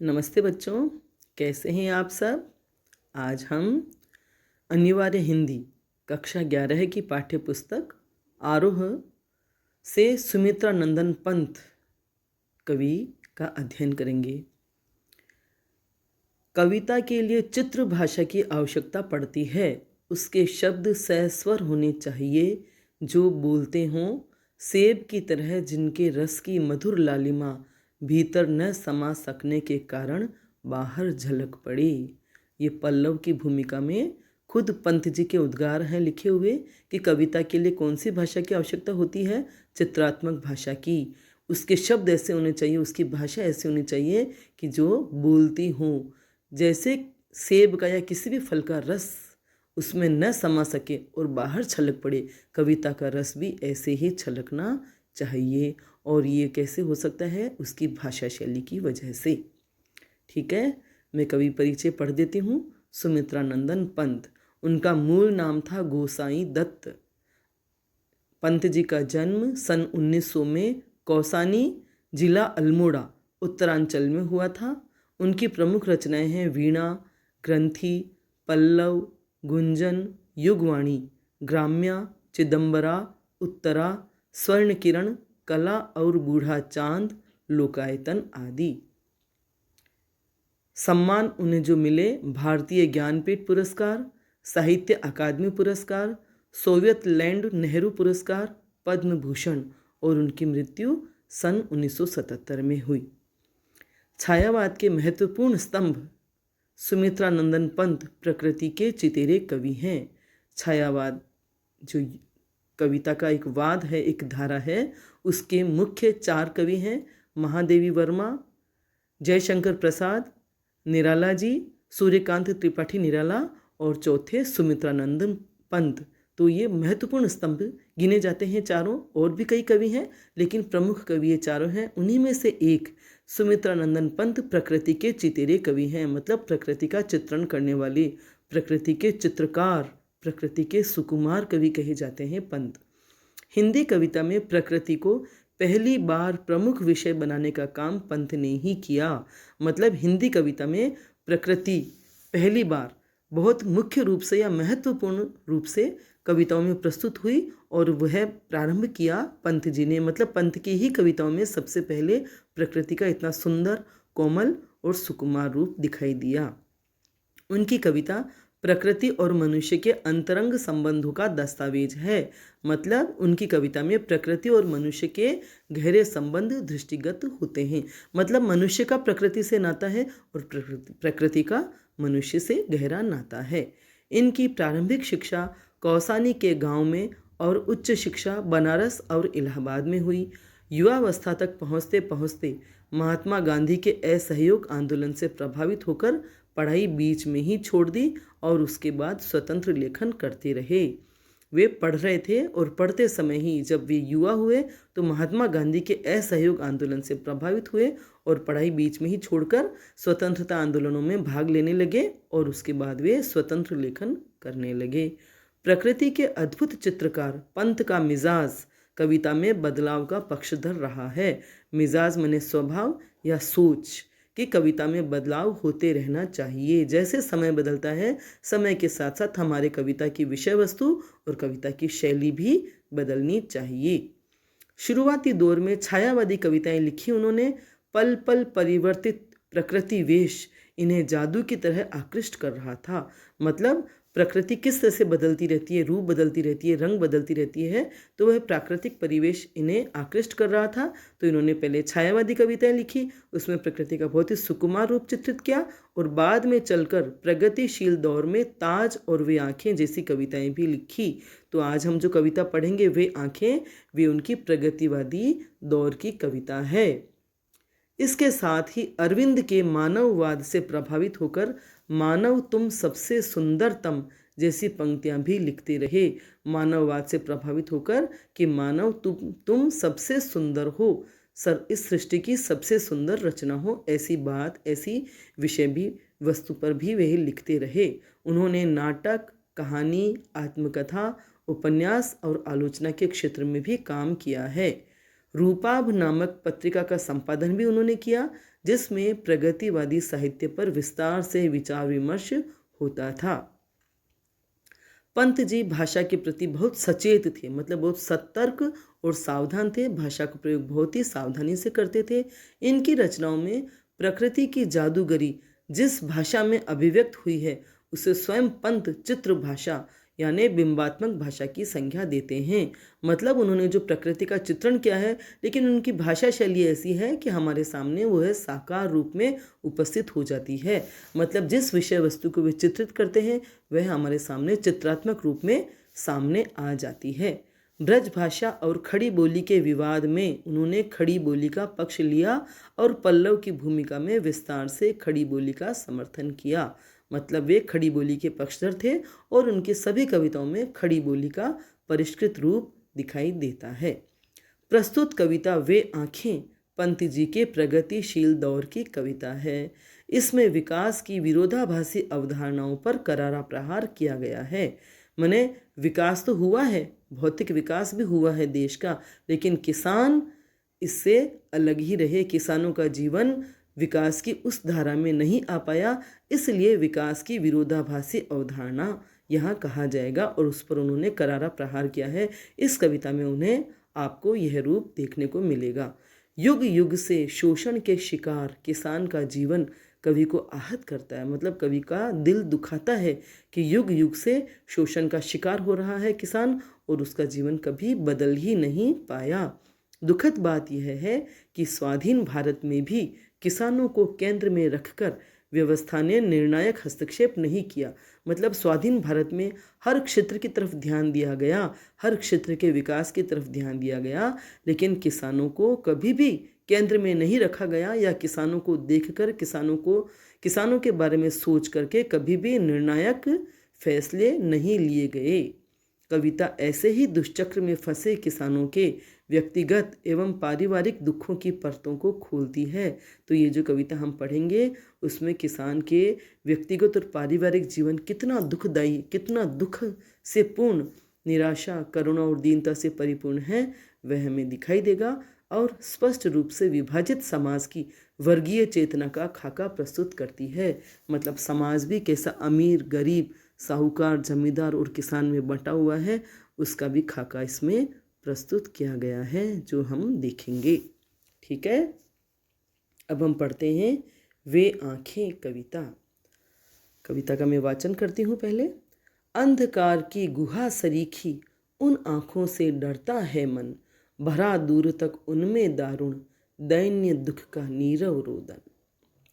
नमस्ते बच्चों, कैसे हैं आप सब। आज हम अनिवार्य हिंदी कक्षा 11 की पाठ्य पुस्तक आरोह से सुमित्रा नंदन पंत कवि का अध्ययन करेंगे। कविता के लिए चित्र भाषा की आवश्यकता पड़ती है। उसके शब्द सहस्वर होने चाहिए, जो बोलते हों सेब की तरह, जिनके रस की मधुर लालिमा भीतर न समा सकने के कारण बाहर झलक पड़े। ये पल्लव की भूमिका में खुद पंत जी के उद्गार हैं लिखे हुए कि कविता के लिए कौन सी भाषा की आवश्यकता होती है, चित्रात्मक भाषा की। उसके शब्द ऐसे होने चाहिए, उसकी भाषा ऐसी होनी चाहिए कि जो बोलती हो, जैसे सेब का या किसी भी फल का रस उसमें न समा सके और बाहर छलक पड़े। कविता का रस भी ऐसे ही छलकना चाहिए। और ये कैसे हो सकता है? उसकी भाषा शैली की वजह से। ठीक है, मैं कवि परिचय पढ़ देती हूँ। सुमित्रा नंदन पंत, उनका मूल नाम था गोसाई दत्त। पंत जी का जन्म सन 1900 में कौसानी, जिला अल्मोड़ा, उत्तरांचल में हुआ था। उनकी प्रमुख रचनाएं हैं वीणा, ग्रंथि, पल्लव, गुंजन, युगवाणी, ग्राम्या, चिदंबरा, उत्तरा, स्वर्ण किरण, कला और बूढ़ा चांद, लोकायतन आदि। सम्मान उन्हें जो मिले: भारतीय ज्ञानपीठ पुरस्कार, साहित्य अकादमी पुरस्कार, सोवियत लैंड नेहरू पुरस्कार, पद्म भूषण। और उनकी मृत्यु सन 1977 में हुई। छायावाद के महत्वपूर्ण स्तंभ सुमित्रा नंदन पंत प्रकृति के चितेरे कवि हैं। छायावाद जो कविता का एक वाद है, एक धारा है, उसके मुख्य 4 कवि हैं: महादेवी वर्मा, जयशंकर प्रसाद निराला जी, सूर्यकांत त्रिपाठी निराला, और चौथे सुमित्रा नंदन पंत। तो ये महत्वपूर्ण स्तंभ गिने जाते हैं चारों। और भी कई कवि हैं, लेकिन प्रमुख कवि ये चारों हैं। उन्हीं में से एक सुमित्रा नंदन पंत प्रकृति के चितेरे कवि हैं, मतलब प्रकृति का चित्रण करने वाले, प्रकृति के चित्रकार, प्रकृति के सुकुमार कवि कहे जाते हैं पंत। हिंदी कविता में प्रकृति को पहली बार प्रमुख विषय बनाने का काम पंत ने ही किया। मतलब हिंदी कविता में प्रकृति पहली बार बहुत मुख्य रूप से या महत्वपूर्ण रूप से कविताओं में प्रस्तुत हुई, और वह प्रारंभ किया पंत जी ने। मतलब पंत की ही कविताओं में सबसे पहले प्रकृति का इतना सुंदर, कोमल और सुकुमार रूप दिखाई दिया। उनकी कविता प्रकृति और मनुष्य के अंतरंग संबंधों का दस्तावेज है। मतलब उनकी कविता में प्रकृति और मनुष्य के गहरे संबंध दृष्टिगत होते हैं। मतलब मनुष्य का प्रकृति से नाता है और प्रकृति का मनुष्य से गहरा नाता है। इनकी प्रारंभिक शिक्षा कौसानी के गांव में और उच्च शिक्षा बनारस और इलाहाबाद में हुई। युवावस्था तक पहुँचते पहुँचते महात्मा गांधी के असहयोग आंदोलन से प्रभावित होकर पढ़ाई बीच में ही छोड़ दी और उसके बाद स्वतंत्र लेखन करते रहे। वे पढ़ रहे थे और पढ़ते समय ही जब वे युवा हुए तो महात्मा गांधी के असहयोग आंदोलन से प्रभावित हुए और पढ़ाई बीच में ही छोड़कर स्वतंत्रता आंदोलनों में भाग लेने लगे, और उसके बाद वे स्वतंत्र लेखन करने लगे। प्रकृति के अद्भुत चित्रकार पंत का मिजाज कविता में बदलाव का पक्षधर रहा है। मिजाज माने स्वभाव या सोच कि कविता में बदलाव होते रहना चाहिए। जैसे समय बदलता है, समय के साथ साथ हमारे कविता की विषय वस्तु और कविता की शैली भी बदलनी चाहिए। शुरुआती दौर में छायावादी कविताएं लिखी उन्होंने। पल पल परिवर्तित प्रकृति वेश इन्हें जादू की तरह आकृष्ट कर रहा था। मतलब प्रकृति किस तरह से बदलती रहती है, रूप बदलती रहती है, रंग बदलती रहती है, तो वह प्राकृतिक परिवेश इन्हें आकृष्ट कर रहा था। तो इन्होंने पहले छायावादी कविताएं लिखी, उसमें प्रकृति का बहुत ही सुकुमार रूप चित्रित किया, और बाद में चलकर प्रगतिशील दौर में ताज और वे आँखें जैसी कविताएं भी लिखी। तो आज हम जो कविता पढ़ेंगे वे आँखें, वे उनकी प्रगतिवादी दौर की कविता है। इसके साथ ही अरविंद के मानववाद से प्रभावित होकर मानव तुम सबसे सुंदरतम जैसी पंक्तियां भी लिखते रहे। मानववाद से प्रभावित होकर कि मानव तुम सबसे सुंदर हो, इस सृष्टि की सबसे सुंदर रचना हो, ऐसी बात, ऐसी विषय भी वस्तु पर भी वे लिखते रहे। उन्होंने नाटक, कहानी, आत्मकथा, उपन्यास और आलोचना के क्षेत्र में भी काम किया है। रूपाभ नामक पत्रिका का संपादन भी उन्होंने किया, जिसमें प्रगतिवादी साहित्य पर विस्तार से विचार विमर्श होता था। पंत जी भाषा के प्रति बहुत सचेत थे, मतलब बहुत सतर्क और सावधान थे। भाषा का प्रयोग बहुत ही सावधानी से करते थे। इनकी रचनाओं में प्रकृति की जादूगरी जिस भाषा में अभिव्यक्त हुई है उसे स्वयं पंत चित्र भाषा यानी बिंबात्मक भाषा की संज्ञा देते हैं। मतलब उन्होंने जो प्रकृति का चित्रण किया है, लेकिन उनकी भाषा शैली ऐसी है कि हमारे सामने वो है साकार रूप में उपस्थित हो जाती है। मतलब जिस विषय वस्तु को वे चित्रित करते हैं वह हमारे सामने चित्रात्मक रूप में सामने आ जाती है। ब्रज भाषा और खड़ी बोली के विवाद में उन्होंने खड़ी बोली का पक्ष लिया और पल्लव की भूमिका में विस्तार से खड़ी बोली का समर्थन किया। मतलब वे खड़ी बोली के पक्षधर थे और उनकी सभी कविताओं में खड़ी बोली का परिष्कृत रूप दिखाई देता है। प्रस्तुत कविता वे आँखें पंत जी के प्रगतिशील दौर की कविता है। इसमें विकास की विरोधाभासी अवधारणाओं पर करारा प्रहार किया गया है। माने विकास तो हुआ है, भौतिक विकास भी हुआ है देश का, लेकिन किसान इससे अलग ही रहे। किसानों का जीवन विकास की उस धारा में नहीं आ पाया, इसलिए विकास की विरोधाभासी अवधारणा यहाँ कहा जाएगा और उस पर उन्होंने करारा प्रहार किया है। इस कविता में उन्हें आपको यह रूप देखने को मिलेगा। युग युग से शोषण के शिकार किसान का जीवन कवि को आहत करता है। मतलब कवि का दिल दुखाता है कि युग युग से शोषण का शिकार हो रहा है किसान और उसका जीवन कभी बदल ही नहीं पाया। दुखद बात यह है कि स्वाधीन भारत में भी किसानों को केंद्र में रखकर व्यवस्था ने निर्णायक हस्तक्षेप नहीं किया। मतलब स्वाधीन भारत में हर क्षेत्र की तरफ ध्यान दिया गया, हर क्षेत्र के विकास की तरफ ध्यान दिया गया, लेकिन किसानों को कभी भी केंद्र में नहीं रखा गया या किसानों को देखकर किसानों के बारे में सोच करके कभी भी निर्णायक फैसले नहीं लिए गए। कविता ऐसे ही दुष्चक्र में फंसे किसानों के व्यक्तिगत एवं पारिवारिक दुखों की परतों को खोलती है। तो ये जो कविता हम पढ़ेंगे उसमें किसान के व्यक्तिगत और पारिवारिक जीवन कितना दुखदायी, कितना दुख से पूर्ण, निराशा, करुणा और दीनता से परिपूर्ण है वह हमें दिखाई देगा और स्पष्ट रूप से विभाजित समाज की वर्गीय चेतना का खाका प्रस्तुत करती है। मतलब समाज भी कैसा अमीर, गरीब, साहूकार, जमींदार और किसान में बंटा हुआ है उसका भी खाका इसमें प्रस्तुत किया गया है जो हम देखेंगे। ठीक है, अब हम पढ़ते हैं वे आँखें कविता का मैं वाचन करती हूँ पहले। अंधकार की गुहा सरीखी उन आँखों से डरता है मन, भरा दूर तक उनमें दारुण दैन्य दुख का नीरव रोदन।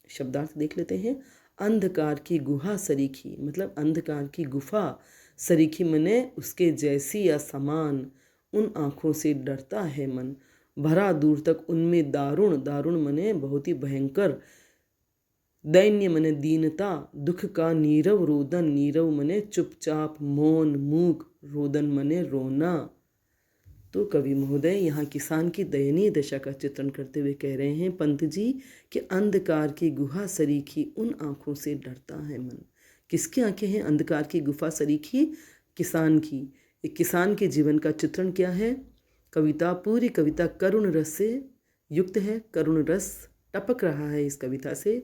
शब्दार्थ देख लेते हैं। अंधकार की गुहा सरीखी मतलब अंधकार की गुफा, सरीखी मने उसके जैसी या समान, उन आँखों से डरता है मन, भरा दूर तक उनमें दारुण, दारुण मने बहुत ही भयंकर, दैन्य मने दीनता, दुख का नीरव रोदन, नीरव मने चुपचाप, मौन, मूक, रोदन मने रोना। तो कवि महोदय यहाँ किसान की दयनीय दशा का चित्रण करते हुए कह रहे हैं पंत जी कि अंधकार की गुहा सरीखी उन आँखों से डरता है मन। किसकी आँखें हैं अंधकार की गुफा सरीखी? किसान की। एक किसान के जीवन का चित्रण क्या है? कविता, पूरी कविता करुण रस से युक्त है। करुण रस टपक रहा है इस कविता से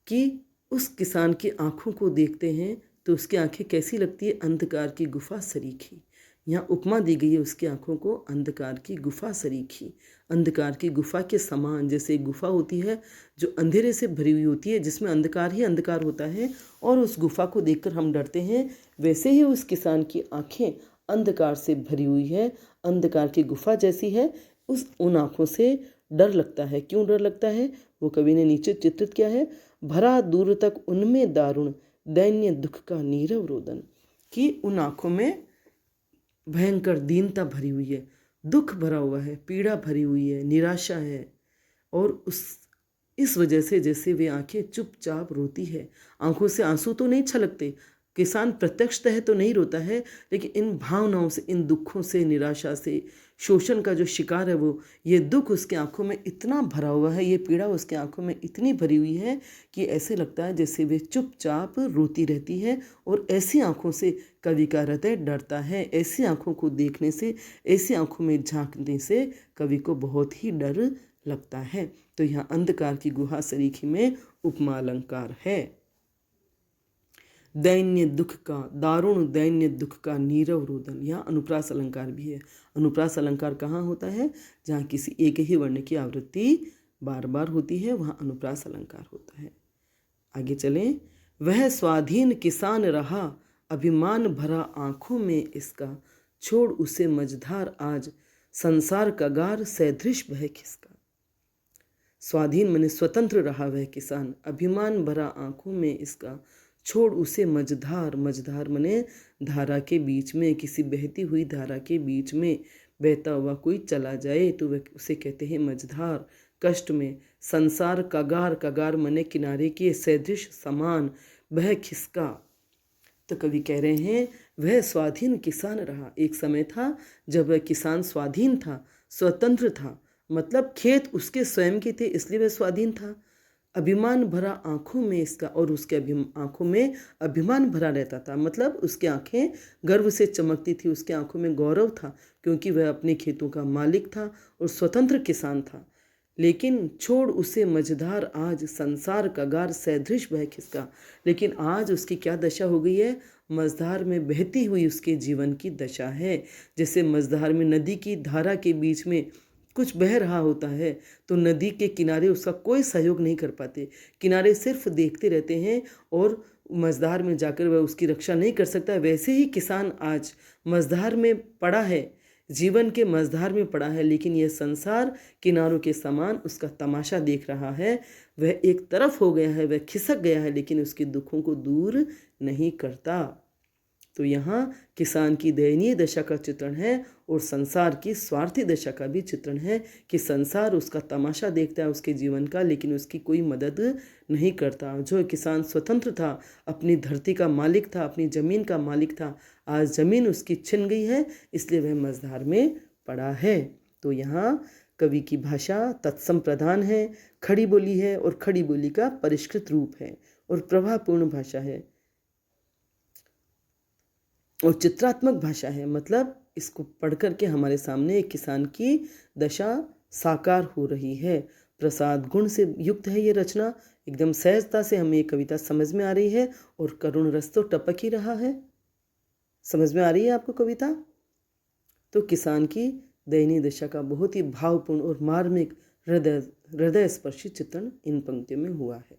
कि उस किसान की आँखों को देखते हैं तो उसकी आँखें कैसी लगती है? अंधकार की गुफा सरीखी। यहाँ उपमा दी गई है उसकी आँखों को अंधकार की गुफा सरीखी, अंधकार की गुफा के समान। जैसे गुफा होती है जो अंधेरे से भरी हुई होती है, जिसमें अंधकार ही अंधकार होता है और उस गुफा को देखकर हम डरते हैं, वैसे ही उस किसान की आँखें अंधकार से भरी हुई है, अंधकार की गुफा जैसी है। उन आँखों से डर लगता है। क्यों डर लगता है वो कवि ने नीचे चित्रित किया है। भरा दूर तक उनमें दारुण दैन्य दुख का नीरव रोदन, कि उन आँखों में भयंकर दीनता भरी हुई है, दुख भरा हुआ है, पीड़ा भरी हुई है, निराशा है और इस वजह से जैसे वे आंखें चुपचाप रोती है। आंखों से आंसू तो नहीं छलकते, किसान प्रत्यक्षतः तो नहीं रोता है, लेकिन इन भावनाओं से, इन दुखों से, निराशा से, शोषण का जो शिकार है वो, ये दुख उसके आंखों में इतना भरा हुआ है, ये पीड़ा उसके आंखों में इतनी भरी हुई है कि ऐसे लगता है जैसे वे चुपचाप रोती रहती है। और ऐसी आंखों से कवि का हृदय डरता है। ऐसी आंखों को देखने से, ऐसी आंखों में झांकने से कवि को बहुत ही डर लगता है। तो यहाँ अंधकार की गुहा सरीखी में उपमा अलंकार है। दैन्य दुख का, दारुण दैन्य दुख का नीरव रोदन, यहाँ अनुप्रास अलंकार भी है। अनुप्रास अलंकार कहाँ होता है? जहाँ किसी एक ही वर्ण की आवृत्ति बार बार होती है, वहाँ अनुप्रास अलंकार होता है। आगे चलें। वह स्वाधीन किसान रहा, अभिमान भरा आंखों में इसका, छोड़ उसे मझधार आज, संसार कगार सैदृश वह खिसका। स्वाधीन माने स्वतंत्र रहा वह किसान, अभिमान भरा आंखों में इसका, छोड़ उसे मझधार, मझधार माने धारा के बीच में, किसी बहती हुई धारा के बीच में बहता हुआ कोई चला जाए तो वह उसे कहते हैं मझधार। कष्ट में संसार कगार, कगार माने किनारे के सदृश समान, वह खिसका। तो कवि कह रहे हैं वह स्वाधीन किसान रहा। एक समय था जब वह किसान स्वाधीन था, स्वतंत्र था, मतलब खेत उसके स्वयं के थे इसलिए वह स्वाधीन था। अभिमान भरा आंखों में इसका, और उसके आंखों में अभिमान भरा रहता था, मतलब उसकी आंखें गर्व से चमकती थी, उसके आंखों में गौरव था क्योंकि वह अपने खेतों का मालिक था और स्वतंत्र किसान था। लेकिन छोड़ उसे मझधार आज, संसार कगार सैदृश वह खिसका। लेकिन आज उसकी क्या दशा हो गई है? मझधार में बहती हुई उसके जीवन की दशा है। जैसे मझधार में नदी की धारा के बीच में कुछ बह रहा होता है तो नदी के किनारे उसका कोई सहयोग नहीं कर पाते, किनारे सिर्फ देखते रहते हैं और मझधार में जाकर वह उसकी रक्षा नहीं कर सकता। वैसे ही किसान आज मझधार में पड़ा है, जीवन के मझधार में पड़ा है, लेकिन यह संसार किनारों के समान उसका तमाशा देख रहा है। वह एक तरफ हो गया है, वह खिसक गया है, लेकिन उसके दुखों को दूर नहीं करता। तो यहाँ किसान की दयनीय दशा का चित्रण है और संसार की स्वार्थी दशा का भी चित्रण है कि संसार उसका तमाशा देखता है उसके जीवन का, लेकिन उसकी कोई मदद नहीं करता। जो किसान स्वतंत्र था, अपनी धरती का मालिक था, अपनी ज़मीन का मालिक था, आज ज़मीन उसकी छिन गई है, इसलिए वह मझधार में पड़ा है। तो यहाँ कवि की भाषा तत्सम प्रधान है, खड़ी बोली है और खड़ी बोली का परिष्कृत रूप है और प्रभावपूर्ण भाषा है और चित्रात्मक भाषा है। मतलब इसको पढ़ कर के हमारे सामने एक किसान की दशा साकार हो रही है। प्रसाद गुण से युक्त है ये रचना, एकदम सहजता से हमें ये कविता समझ में आ रही है और करुण रस तो टपक ही रहा है। समझ में आ रही है आपको कविता? तो किसान की दयनीय दशा का बहुत ही भावपूर्ण और मार्मिक हृदय स्पर्शी चित्रण इन पंक्तियों में हुआ है।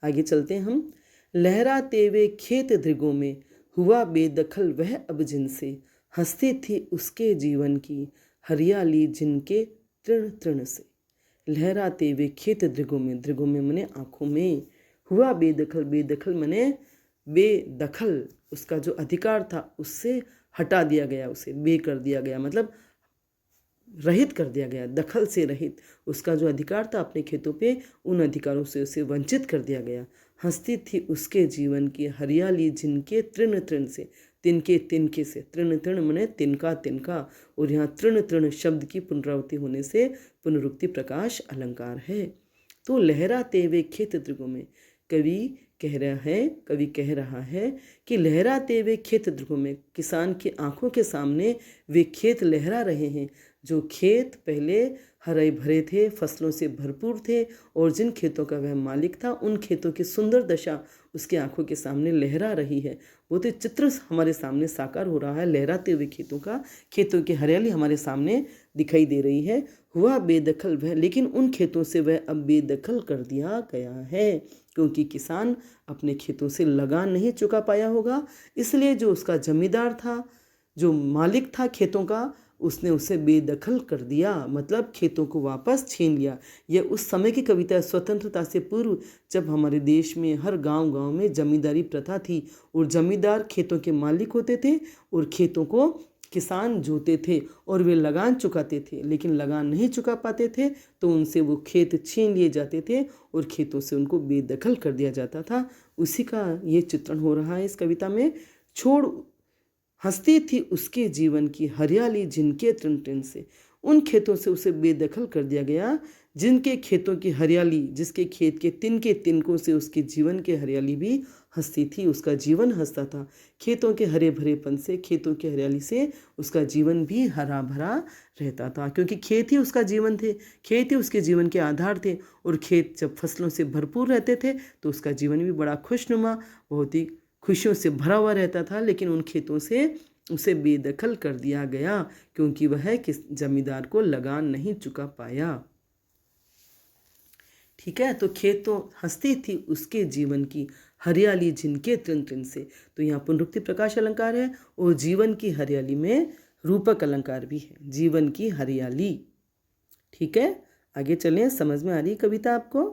आगे चलते हैं हम। लहराते वे खेत दृगों में, हुआ बेदखल वह अब जिनसे, हंसती थी उसके जीवन की हरियाली जिनके तृण तृण से। लहराते हुए खेत दृगों में, दृगों में मने आँखों में, हुआ बेदखल, बेदखल मने बेदखल, उसका जो अधिकार था उससे हटा दिया गया, उसे बे कर दिया गया, मतलब रहित कर दिया गया, दखल से रहित। उसका जो अधिकार था अपने खेतों पे, उन अधिकारों से उसे वंचित कर दिया गया। हंसती थी उसके जीवन की हरियाली जिनके तृण तृण से, तिनके तिनके से, तृण तृण मने तिनका तिनका, और यहाँ तृण तृण शब्द की पुनरावृत्ति होने से पुनरुक्ति प्रकाश अलंकार है। तो लहराते हुए खेत दृगों में कवि कह रहा है कि लहराते हुए खेत दृगों में, किसान की आंखों के सामने वे खेत लहरा रहे हैं, जो खेत पहले हरे भरे थे, फसलों से भरपूर थे, और जिन खेतों का वह मालिक था उन खेतों की सुंदर दशा उसकी आंखों के सामने लहरा रही है। वो तो चित्र हमारे सामने साकार हो रहा है लहराते हुए खेतों का, खेतों की हरियाली हमारे सामने दिखाई दे रही है। हुआ बेदखल वह, लेकिन उन खेतों से वह अब बेदखल कर दिया गया है, क्योंकि किसान अपने खेतों से लगान नहीं चुका पाया होगा, इसलिए जो उसका जमींदार था, जो मालिक था खेतों का, उसने उसे बेदखल कर दिया, मतलब खेतों को वापस छीन लिया। यह उस समय की कविता है, स्वतंत्रता से पूर्व, जब हमारे देश में हर गांव-गांव में जमींदारी प्रथा थी और जमींदार खेतों के मालिक होते थे और खेतों को किसान जोते थे और वे लगान चुकाते थे, लेकिन लगान नहीं चुका पाते थे तो उनसे वो खेत छीन लिए जाते थे और खेतों से उनको बेदखल कर दिया जाता था। उसी का ये चित्रण हो रहा है इस कविता में। छोड़ हंसती थी उसके जीवन की हरियाली जिनके तृण तृण से, उन खेतों से उसे बेदखल कर दिया गया जिनके खेतों की हरियाली, जिसके खेत के तिनके तिनकों से उसके जीवन की हरियाली भी हंसती थी, उसका जीवन हंसता था। खेतों के हरे भरेपन से, खेतों की हरियाली से उसका जीवन भी हरा भरा रहता था, क्योंकि खेत ही उसका जीवन थे, खेत ही उसके जीवन के आधार थे। और खेत जब फसलों से भरपूर रहते थे तो उसका जीवन भी बड़ा खुशनुमा, बहुत ही खुशियों से भरा हुआ रहता था। लेकिन उन खेतों से उसे बेदखल कर दिया गया क्योंकि वह किस जमींदार को लगान नहीं चुका पाया। ठीक है, तो खेत तो हंसती थी उसके जीवन की हरियाली जिनके तृण तृण से। तो यहाँ पुनरुक्ति प्रकाश अलंकार है और जीवन की हरियाली में रूपक अलंकार भी है, जीवन की हरियाली। ठीक है, आगे चलें, समझ में आ रही कविता आपको?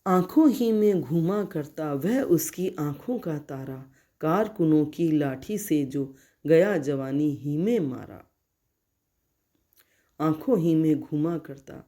आंखों ही में घूमा करता वह उसकी आंखों का तारा, कारकुनों की लाठी से जो गया जवानी ही में मारा। आंखों ही में घूमा करता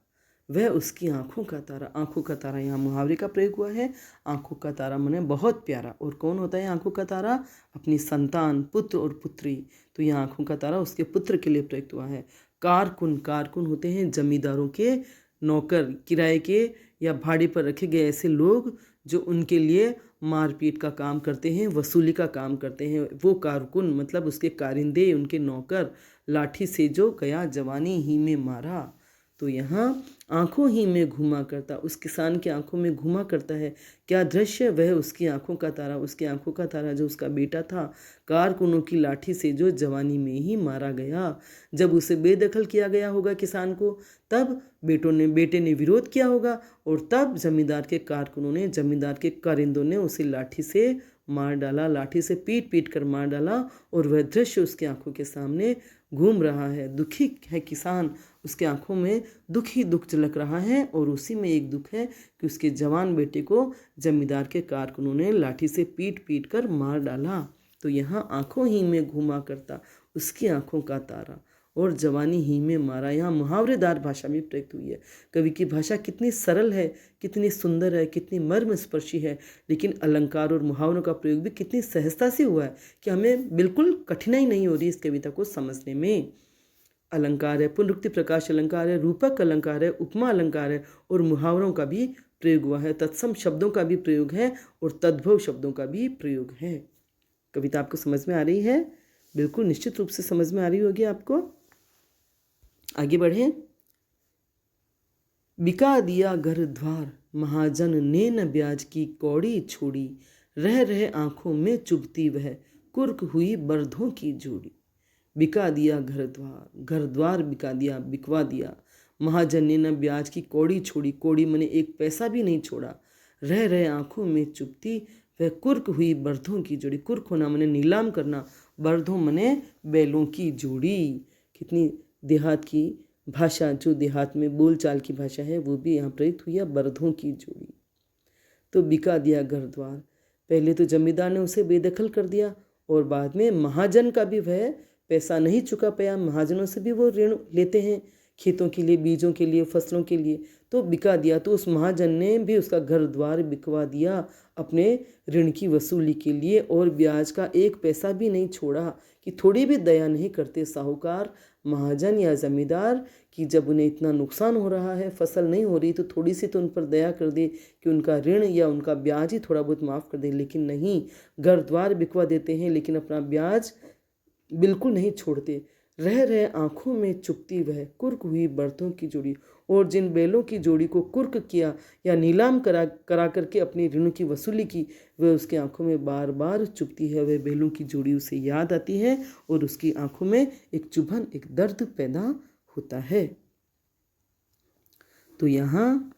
वह उसकी आंखों का तारा। आंखों का तारा यहाँ मुहावरे का प्रयोग हुआ है। आंखों का तारा माने बहुत प्यारा। और कौन होता है आंखों का तारा? अपनी संतान, पुत्र और पुत्री। तो यहाँ आंखों का तारा उसके पुत्र के लिए प्रयुक्त हुआ है। कारकुन, कारकुन होते हैं जमींदारों के नौकर, किराए के या भाड़े पर रखे गए ऐसे लोग जो उनके लिए मारपीट का काम करते हैं, वसूली का काम करते हैं। वो कारकुन मतलब उसके कारिंदे, उनके नौकर, लाठी से जो गया जवानी ही में मारा। तो यहाँ आंखों ही में घूमा करता, उस किसान की आंखों में घूमा करता है क्या दृश्य? वह उसकी आंखों का तारा, उसकी आंखों का तारा जो उसका बेटा था, कारकुनों की लाठी से जो जवानी में ही मारा गया। जब उसे बेदखल किया गया होगा किसान को, तब बेटे ने विरोध किया होगा और तब जमींदार के कारकुनों ने, जमींदार के कारिंदों ने उसे लाठी से मार डाला, लाठी से पीट पीट कर मार डाला। और वह दृश्य उसकी आंखों के सामने घूम रहा है। दुखी है किसान, उसके आंखों में दुख ही दुख झलक रहा है। और उसी में एक दुख है कि उसके जवान बेटे को जमींदार के कारकुनों ने लाठी से पीट पीट कर मार डाला। तो यहाँ आंखों ही में घूमा करता उसकी आंखों का तारा और जवानी ही में मारा, यहाँ मुहावरेदार भाषा में प्रयुक्त हुई है। कवि की भाषा कितनी सरल है, कितनी सुंदर है, कितनी मर्मस्पर्शी है, लेकिन अलंकार और मुहावरों का प्रयोग भी कितनी सहजता से हुआ है कि हमें बिल्कुल कठिनाई नहीं हो रही इस कविता को समझने में। अलंकार है, पुनरुक्ति प्रकाश अलंकार है, रूपक अलंकार है, उपमा अलंकार है और मुहावरों का भी प्रयोग हुआ है, तत्सम शब्दों का भी प्रयोग है और तद्भव शब्दों का भी प्रयोग है। कविता आपको समझ में आ रही है? बिल्कुल निश्चित रूप से समझ में आ रही होगी आपको। आगे बढ़ें। बिका दिया घर द्वार महाजन ने न ब्याज की कौड़ी छोड़ी, रह रहे आंखों में चुभती वह कुर्क हुई बर्धों की जोड़ी। बिका दिया घर द्वार, घर द्वार बिका दिया, बिकवा दिया। महाजन ने न ब्याज की कौड़ी छोड़ी, कौड़ी मने एक पैसा भी नहीं छोड़ा। रह रहे आंखों में चुभती वह कुर्क हुई बर्धों की जोड़ी। कुर्क होना मने नीलाम करना, बर्धों मने बैलों की जोड़ी। कितनी देहात की भाषा, जो देहात में बोलचाल की भाषा है वो भी यहाँ प्रयुक्त हुई है, बर्धों की जोड़ी। तो बिका दिया घर द्वार, पहले तो जमींदार ने उसे बेदखल कर दिया और बाद में महाजन का भी वह पैसा नहीं चुका पाया। महाजनों से भी वो ऋण लेते हैं खेतों के लिए, बीजों के लिए, फसलों के लिए। तो बिका दिया, तो उस महाजन ने भी उसका घर द्वार बिकवा दिया अपने ऋण की वसूली के लिए और ब्याज का एक पैसा भी नहीं छोड़ा। कि थोड़ी भी दया नहीं करते साहूकार, महाजन या जमींदार कि जब उन्हें इतना नुकसान हो रहा है, फसल नहीं हो रही, तो थोड़ी सी तो उन पर दया कर दे कि उनका ऋण या उनका ब्याज ही थोड़ा बहुत माफ़ कर दे। लेकिन नहीं, घर द्वार बिकवा देते हैं लेकिन अपना ब्याज बिल्कुल नहीं छोड़ते। रह रहे आंखों में चुभती वह कुर्क हुई बर्तों की जोड़ी। और जिन बैलों की जोड़ी को कुर्क किया या नीलाम करा करके अपनी ऋण की वसूली की, वह उसकी आंखों में बार बार चुभती है। वह बैलों की जोड़ी उसे याद आती है और उसकी आंखों में एक चुभन, एक दर्द पैदा होता है। तो यहाँ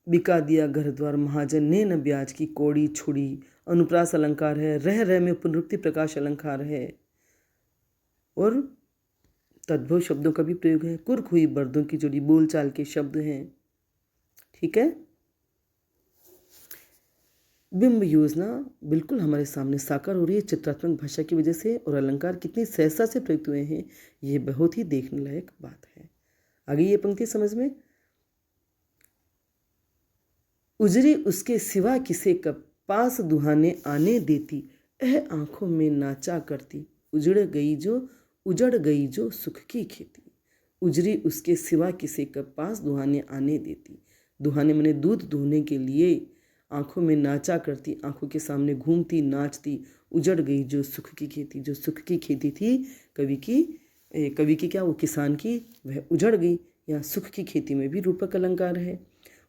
बिका दिया घर द्वार महाजन ने न ब्याज की कौड़ी छोड़ी, अनुप्रास अलंकार है। रह रह में पुनरुक्ति प्रकाश अलंकार है और तद्भव शब्दों का भी प्रयोग है। कुर्क हुई बर्दों की जोड़ी बोलचाल के शब्द हैं। ठीक है, बिंब योजना बिल्कुल हमारे सामने साकार हो रही है चित्रात्मक भाषा की वजह से, और अलंकार कितनी सहजता से प्रयुक्त हुए हैं, ये बहुत ही देखने लायक बात है। आगे ये पंक्ति समझ में। उजरी उसके सिवा किसे कब पास दुहाने आने देती, आंखों में नाचा करती, उजड़ गई जो सुख की खेती। उजरी उसके सिवा किसी के पास दुहाने आने देती। दुहाने मैंने दूध दुहने के लिए आंखों में नाचा करती, आंखों के सामने घूमती नाचती। उजड़ गई जो सुख की खेती, जो सुख की खेती थी कवि की क्या, वो किसान की, वह उजड़ गई। यहाँ सुख की खेती में भी रूपक अलंकार है।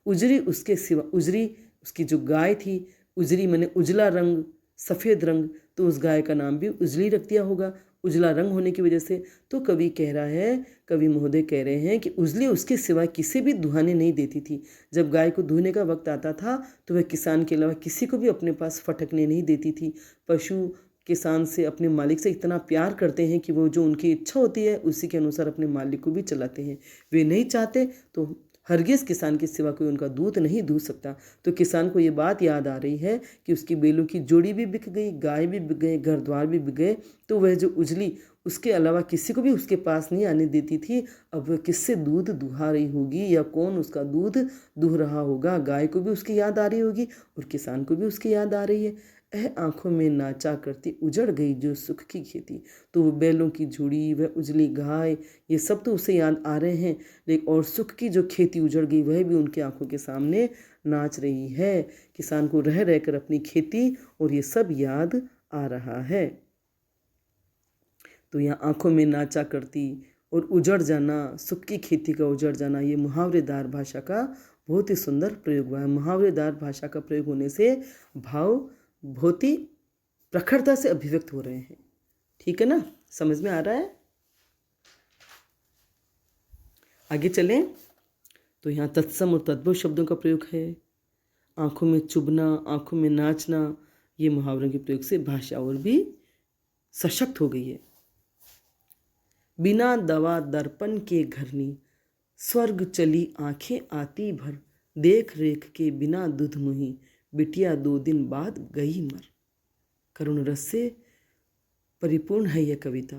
उजरी उसके सिवा, उजरी उसकी जो गाय थी, उजरी मैंने उजला रंग, सफ़ेद रंग, तो उस गाय का नाम भी उजली रख दिया होगा, उजला रंग होने की वजह से। तो कवि महोदय कह रहे हैं कि उजली उसके सिवा किसी भी दुहाने नहीं देती थी। जब गाय को दुहने का वक्त आता था तो वह किसान के अलावा किसी को भी अपने पास फटकने नहीं देती थी। पशु किसान से, अपने मालिक से इतना प्यार करते हैं कि वो जो उनकी इच्छा होती है उसी के अनुसार अपने मालिक को भी चलाते हैं। वे नहीं चाहते तो हरगिज़ किसान के सिवा कोई उनका दूध नहीं दूह सकता। तो किसान को ये बात याद आ रही है कि उसकी बैलों की जोड़ी भी बिक गई, गाय भी बिक गए, घर द्वार भी बिक गए। तो वह जो उजली उसके अलावा किसी को भी उसके पास नहीं आने देती थी, अब वह किससे दूध दुहा रही होगी या कौन उसका दूध दुह रहा होगा। गाय को भी उसकी याद आ रही होगी और किसान को भी उसकी याद आ रही है। आंखों में नाचा करती, उजड़ गई जो सुख की खेती। तो वो बैलों की जोड़ी, वह उजली गाय, ये सब तो उसे याद आ रहे हैं, लेकिन और सुख की जो खेती उजड़ गई वह भी उनकी आंखों के सामने नाच रही है। किसान को रह रहकर अपनी खेती और ये सब याद आ रहा है। तो यहाँ आंखों में नाचा करती और उजड़ जाना, सुख की खेती का उजड़ जाना, ये मुहावरेदार भाषा का बहुत ही सुंदर प्रयोग हुआ है। मुहावरेदार भाषा का प्रयोग होने से भाव बहुत ही प्रखरता से अभिव्यक्त हो रहे हैं। ठीक है ना, समझ में आ रहा है। आगे चलें तो यहाँ तत्सम और तद्भव शब्दों का प्रयोग है। आंखों में चुभना, आंखों में नाचना, ये मुहावरों के प्रयोग से भाषा और भी सशक्त हो गई है। बिना दवा दर्पण के घरनी, स्वर्ग चली आंखें आती भर। देख रेख के बिना दूध मुही, बिटिया 2 दिन बाद गई मर। करुण रस से परिपूर्ण है यह कविता।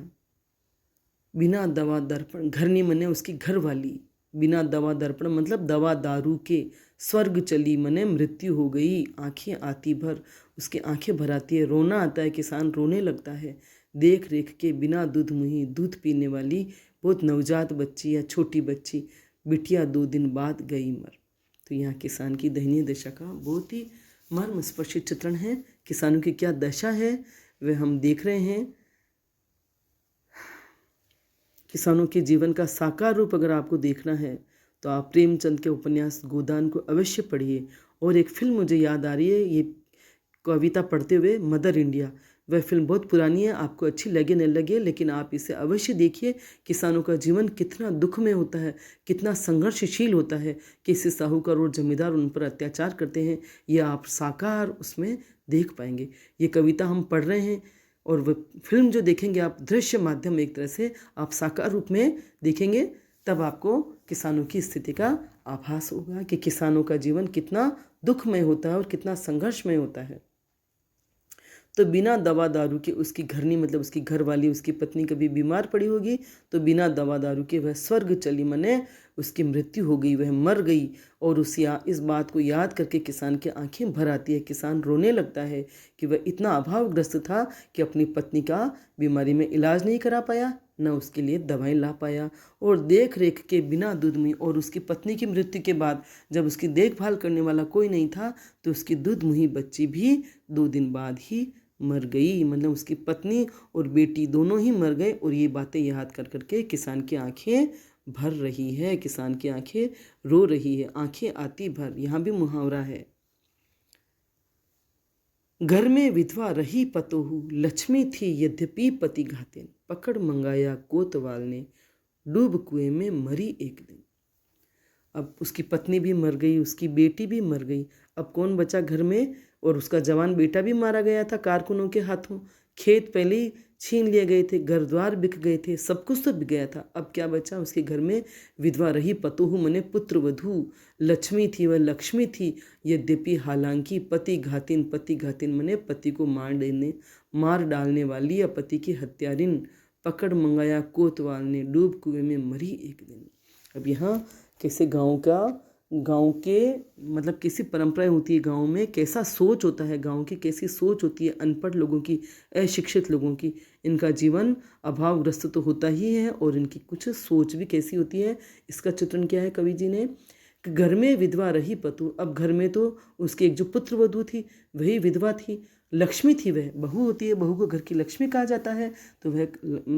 बिना दवा दर्पण, घरनी मने उसकी घर वाली, बिना दवा दर्पण मतलब दवा दारू के, स्वर्ग चली मने मृत्यु हो गई, आंखें आती भर, उसकी आंखें भर आती है, रोना आता है, किसान रोने लगता है। देख रेख के बिना दूध मुही, दूध पीने वाली बहुत नवजात बच्ची या छोटी बच्ची, बिटिया 2 दिन बाद गई मर। तो यहाँ किसान की दयनीय दशा का बहुत ही मर्मस्पर्शी चित्रण है। किसानों की क्या दशा है वह हम देख रहे हैं। किसानों के जीवन का साकार रूप अगर आपको देखना है तो आप प्रेमचंद के उपन्यास गोदान को अवश्य पढ़िए। और एक फिल्म मुझे याद आ रही है ये कविता पढ़ते हुए, मदर इंडिया। वह फिल्म बहुत पुरानी है, आपको अच्छी लगे न लगे, लेकिन आप इसे अवश्य देखिए। किसानों का जीवन कितना दुख में होता है, कितना संघर्षशील होता है, कैसे साहूकार और जमींदार उन पर अत्याचार करते हैं, ये आप साकार उसमें देख पाएंगे। ये कविता हम पढ़ रहे हैं और वह फिल्म जो देखेंगे आप, दृश्य माध्यम एक तरह से आप साकार रूप में देखेंगे, तब आपको किसानों की स्थिति का आभास होगा कि किसानों का जीवन कितना दुखमय होता है और कितना संघर्षमय होता है। तो बिना दवा दारू के उसकी घरनी मतलब उसकी घरवाली, उसकी पत्नी कभी बीमार पड़ी होगी, तो बिना दवा दारू के वह स्वर्ग चली मने उसकी मृत्यु हो गई, वह मर गई। और इस बात को याद करके किसान की आंखें भर आती है, किसान रोने लगता है कि वह इतना अभावग्रस्त था कि अपनी पत्नी का बीमारी में इलाज नहीं करा पाया, न उसके लिए दवाएं ला पाया। और देख रेख के बिना दूध मुही, और उसकी पत्नी की मृत्यु के बाद जब उसकी देखभाल करने वाला कोई नहीं था तो उसकी दूध मुही बच्ची भी 2 दिन बाद ही मर गई। मतलब उसकी पत्नी और बेटी दोनों ही मर गए। और ये बातें याद कर करके किसान की आंखें भर रही है, किसान की आंखें रो रही है, आंखें आती भर। यहाँ भी मुहावरा है। घर में विधवा रही पतोहू, लक्ष्मी थी यद्यपि पति घातिन। पकड़ मंगाया कोतवाल ने, डूब कुएं में मरी एक दिन। अब उसकी पत्नी भी मर गई, उसकी बेटी भी मर गई, अब कौन बचा घर में? और उसका जवान बेटा भी मारा गया था कारकुनों के हाथों। खेत पहले ही छीन लिए गए थे, घर द्वार बिक गए थे, सब कुछ तो बिक गया था। अब क्या बचा? उसके घर में विधवा रही पतोहू मने पुत्र वधू, लक्ष्मी थी, वह लक्ष्मी थी, यद्यपि हालांकि पति घातिन मने पति को मार डालने वाली या पति की हत्यारिन। पकड़ मंगाया कोतवाल ने, डूब कुएं में मरी एक दिन। अब यहाँ कैसे गांव के मतलब कैसी परंपराएं होती है गांव में, कैसा सोच होता है गांव की, कैसी सोच होती है अनपढ़ लोगों की, अशिक्षित लोगों की। इनका जीवन अभावग्रस्त तो होता ही है और इनकी कुछ सोच भी कैसी होती है। इसका चित्रण क्या है कवि जी ने कि घर में विधवा रही पतु। अब घर में तो उसकी एक जो पुत्र वधू थी वही विधवा थी, लक्ष्मी थी। वह बहू होती है, बहू को घर की लक्ष्मी कहा जाता है। तो वह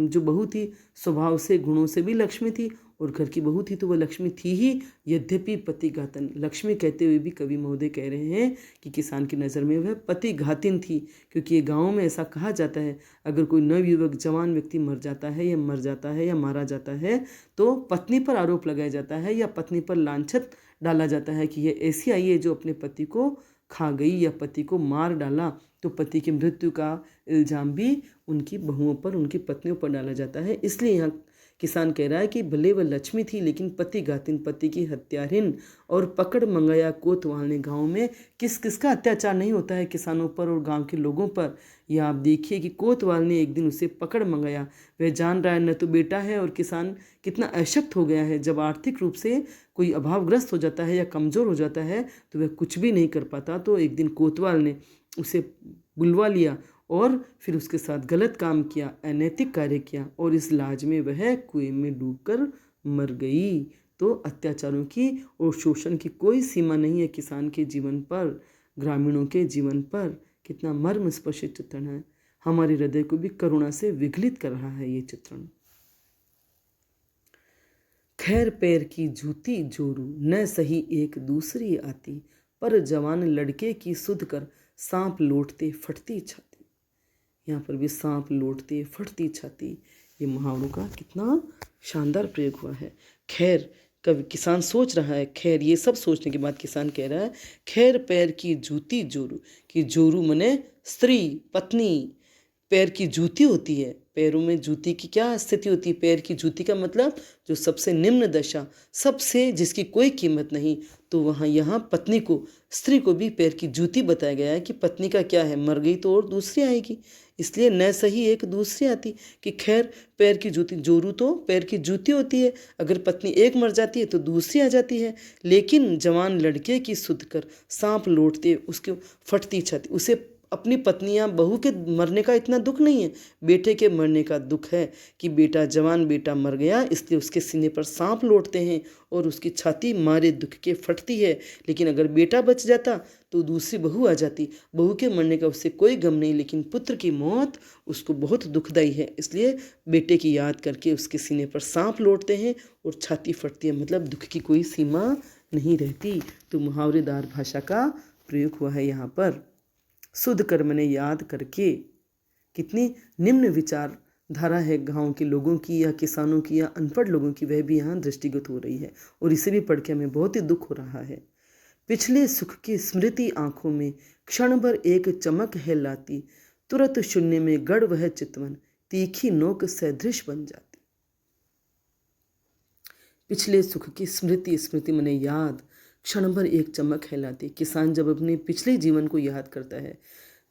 जो बहू थी स्वभाव से गुणों से भी लक्ष्मी थी और घर की बहू थी तो वह लक्ष्मी थी ही। यद्यपि पतिघातन, लक्ष्मी कहते हुए भी कवि महोदय कह रहे हैं कि किसान की नज़र में वह पतिघातिन थी, क्योंकि ये गाँव में ऐसा कहा जाता है अगर कोई नवयुवक जवान व्यक्ति मर जाता है या मारा जाता है तो पत्नी पर आरोप लगाया जाता है या पत्नी पर लांछत डाला जाता है कि ये ऐसी आई है जो अपने पति को खा गई या पति को मार डाला। तो पति की मृत्यु का इल्ज़ाम भी उनकी बहुओं पर, उनकी पत्नियों पर डाला जाता है। इसलिए यहाँ किसान कह रहा है कि भले वह लक्ष्मी थी लेकिन पतिघातिन, पति की हत्यारिन। और पकड़ मंगाया कोतवाल ने, गाँव में किस किसका अत्याचार नहीं होता है किसानों पर और गाँव के लोगों पर। यह आप देखिए कि कोतवाल ने एक दिन उसे पकड़ मंगाया। वह जान रहा है न तो बेटा है और किसान कितना अशक्त हो गया है। जब आर्थिक रूप से कोई अभावग्रस्त हो जाता है या कमज़ोर हो जाता है तो वह कुछ भी नहीं कर पाता। तो एक दिन कोतवाल ने उसे बुलवा लिया और फिर उसके साथ गलत काम किया, अनैतिक कार्य किया और इस लाज में वह कुएं में डूबकर मर गई। तो अत्याचारों की और शोषण की कोई सीमा नहीं है किसान के जीवन पर, ग्रामीणों के जीवन पर। कितना मर्मस्पर्शी चित्रण है, हमारे हृदय को भी करुणा से विगलित कर रहा है ये चित्रण। खैर पैर की जूती जोरू, न सही एक दूसरी आती, पर जवान लड़के की सुध कर सांप लौटते फटती छाती। यहाँ पर भी सांप लौटते फटती छाती, ये मुहावरों का कितना शानदार प्रयोग हुआ है। खैर कभी किसान सोच रहा है, खैर ये सब सोचने के बाद किसान कह रहा है खैर पैर की जूती जोरू, कि जोरू मने स्त्री, पत्नी। पैर की जूती होती है, पैरों में जूती की क्या स्थिति होती है? पैर की जूती का मतलब जो सबसे निम्न दशा, सबसे जिसकी कोई कीमत नहीं। तो वहाँ यहाँ पत्नी को, स्त्री को भी पैर की जूती बताया गया है कि पत्नी का क्या है, मर गई तो और दूसरी आएगी, इसलिए न सही एक दूसरी आती। कि खैर पैर की जूती, जोरू तो पैर की जूती होती है, अगर पत्नी एक मर जाती है तो दूसरी आ जाती है। लेकिन जवान लड़के की सुध कर सांप लौटते उसके फटती छाती, उसे अपनी पत्नी या बहू के मरने का इतना दुख नहीं है, बेटे के मरने का दुख है कि बेटा, जवान बेटा मर गया, इसलिए उसके सीने पर सांप लौटते हैं और उसकी छाती मारे दुख के फटती है। लेकिन अगर बेटा बच जाता तो दूसरी बहू आ जाती, बहू के मरने का उससे कोई गम नहीं, लेकिन पुत्र की मौत उसको बहुत दुखदाई है, इसलिए बेटे की याद करके उसके सीने पर सांप लौटते हैं और छाती फटती है, मतलब दुख की कोई सीमा नहीं रहती। तो मुहावरेदार भाषा का प्रयोग हुआ है यहाँ पर। सुध कर्म ने याद करके, कितनी निम्न विचार धारा है गांव के लोगों की या किसानों की या अनपढ़ लोगों की, वह भी यहाँ दृष्टिगत हो रही है और इसे भी पढ़ के हमें बहुत ही दुख हो रहा है। पिछले सुख की स्मृति आंखों में क्षण भर एक चमक है लाती, तुरंत शून्य में गढ़ वह चितवन, तीखी नोक सदृश बन जाती। पिछले सुख की स्मृति, स्मृति मने याद, क्षण भर एक चमक है लाती। किसान जब अपने पिछले जीवन को याद करता है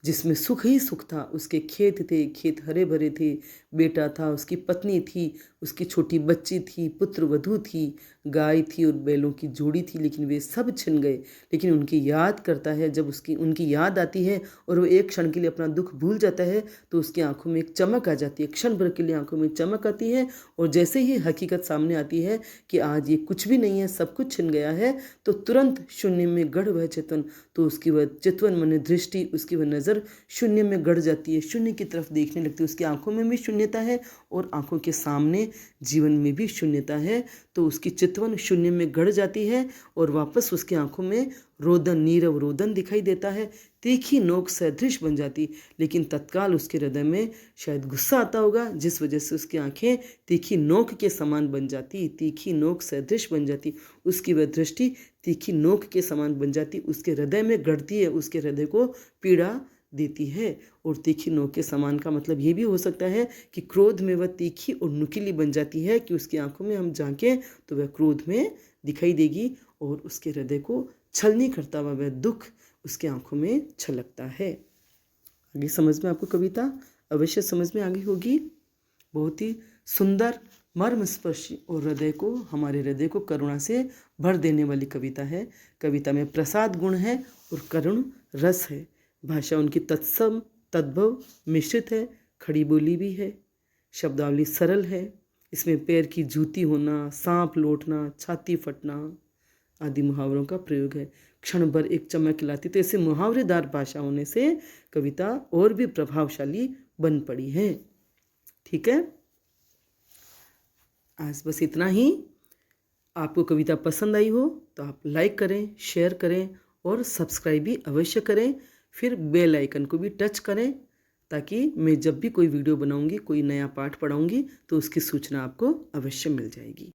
जिसमें सुख ही सुख था, उसके खेत थे, खेत हरे भरे थे, बेटा था, उसकी पत्नी थी, उसकी छोटी बच्ची थी, पुत्र वधू थी, गाय थी और बैलों की जोड़ी थी, लेकिन वे सब छिन गए। लेकिन उनकी याद करता है, जब उनकी याद आती है और वो एक क्षण के लिए अपना दुख भूल जाता है तो उसकी आंखों में एक चमक आ जाती है, क्षण भर के लिए आंखों में चमक आती है। और जैसे ही हकीकत सामने आती है कि आज ये कुछ भी नहीं है, सब कुछ छिन गया है, तो तुरंत शून्य में गढ़ वह चितवन, तो उसकी वह चितवन माने दृष्टि, उसकी वह नज़र शून्य में गड़ जाती है, शून्य की तरफ देखने लगती है। उसकी आंखों में भी शून्यता है और आंखों के सामने जीवन में भी शून्यता है, तो उसकी चितवन शून्य में गड़ जाती है और वापस उसकी आंखों में रोदन, नीरव रोदन दिखाई देता है, तीखी नोक सदृश बन जाती। लेकिन तत्काल उसके हृदय में शायद गुस्सा आता होगा, जिस वजह से उसकी आंखें तीखी नोक के समान बन जाती, तीखी नोक सदृश बन जाती, उसकी वह दृष्टि तीखी नोक के समान बन जाती, उसके हृदय में गढ़ती है, उसके हृदय को पीड़ा देती है। और तीखी नोक के समान का मतलब ये भी हो सकता है कि क्रोध में वह तीखी और नुकीली बन जाती है, कि उसकी आंखों में हम झांकें तो वह क्रोध में दिखाई देगी और उसके हृदय को छलनी करता हुआ वह दुख उसके आंखों में छलकता है। आगे समझ में आपको कविता अवश्य समझ में आगे होगी। बहुत ही सुंदर मर्मस्पर्शी और हमारे हृदय को करुणा से भर देने वाली कविता है। कविता में प्रसाद गुण है और करुण रस है। भाषा उनकी तत्सम तद्भव मिश्रित है, खड़ी बोली भी है। शब्दावली सरल है। इसमें पैर की जूती होना, सांप लौटना, छाती फटना आदि मुहावरों का प्रयोग है। क्षण भर एक चमक लाती। तो ऐसे मुहावरेदार भाषा होने से कविता और भी प्रभावशाली बन पड़ी है। ठीक है, आज बस इतना ही। आपको कविता पसंद आई हो तो आप लाइक करें, शेयर करें और सब्सक्राइब भी अवश्य करें। फिर बेल आइकन को भी टच करें ताकि मैं जब भी कोई वीडियो बनाऊंगी, कोई नया पाठ पढ़ाऊंगी तो उसकी सूचना आपको अवश्य मिल जाएगी।